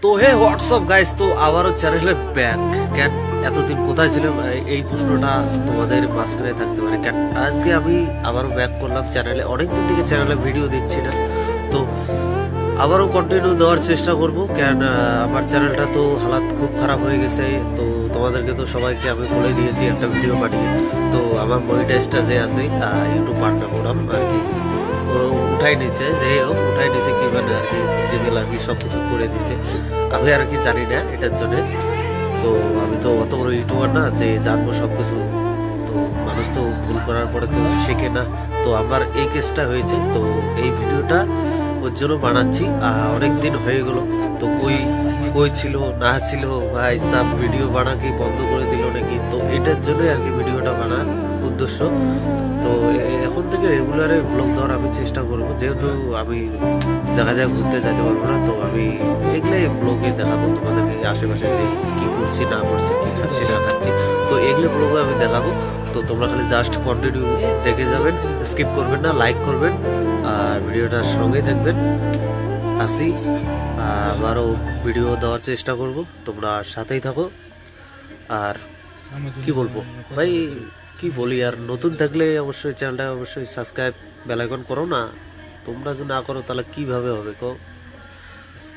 তো হে WhatsApp guys, তো আবারও চ্যানেলে ব্যাক। কেন এতদিন কোথায় ছিলাম, এই প্রশ্নটা তোমাদের মাঝখানে থাকতে পারে। কেন আজকে আমি আবারও ব্যাক করলাম চ্যানেলে। অনেকদিন থেকে চ্যানেলে ভিডিও দিচ্ছি না, তো আবারও কন্টিনিউ দেওয়ার চেষ্টা করব। কেন আমার চ্যানেলটা তো হালাত খুব খারাপ হয়ে গেছে। তো তোমাদেরকে তো সবাইকে আমি বলে দিয়েছি একটা ভিডিও পাঠিয়ে। তো আমার মনিটাইজটা যে আছে ইউটিউব পার্টনার প্রোগ্রাম আর কি ও উঠাই নিছে, যে হোক উঠাই নিছে কি মানে আর কি জিমেল আর কি সব কিছু করে দিছে। আমি আর কি জানি না এটার জন্য। তো আমি তো অত বড় ইউটিউবার না যে জানবো সব কিছু। তো মানুষ তো ভুল করার পরে তো শেখে না। তো আমার এই কেসটা হয়েছে, তো এই ভিডিওটা ওর জন্য বানাচ্ছি। অনেক দিন হয়ে গেল, তো কই কই ছিল না ছিল, ভাই সব ভিডিও বানাকে বন্ধ করে দিল নাকি। তো এটার জন্যই আর কি ভিডিওটা বানার উদ্দেশ্য। তো এখন থেকে রেগুলারে ব্লগ দেওয়ার আমি চেষ্টা করব, যেহেতু আমি জায়গায় ঘুরতে যেতে পারবো না। তো আমি এগুলোই ব্লগে দেখাবো তোমাদেরকে, আশেপাশে যে কি করছি না করছি, কি খাচ্ছি না খাচ্ছি। তো এগুলো ব্লগে আমি দেখাবো। তো তোমরা খালি জাস্ট কন্টিনিউ দেখে যাবেন, স্কিপ করবেন না, লাইক করবেন আর ভিডিওটার সঙ্গেই থাকবেন। আসি আবারও ভিডিও দেওয়ার চেষ্টা করব, তোমরা সাথেই থাকো। আর কি বলবো ভাই, কি বলি আর, নতুন থাকলে অবশ্যই চ্যানেলটা অবশ্যই সাবস্ক্রাইব বেল আইকন করো না। তোমরা যদি না করো তাহলে কিভাবে হবে কো।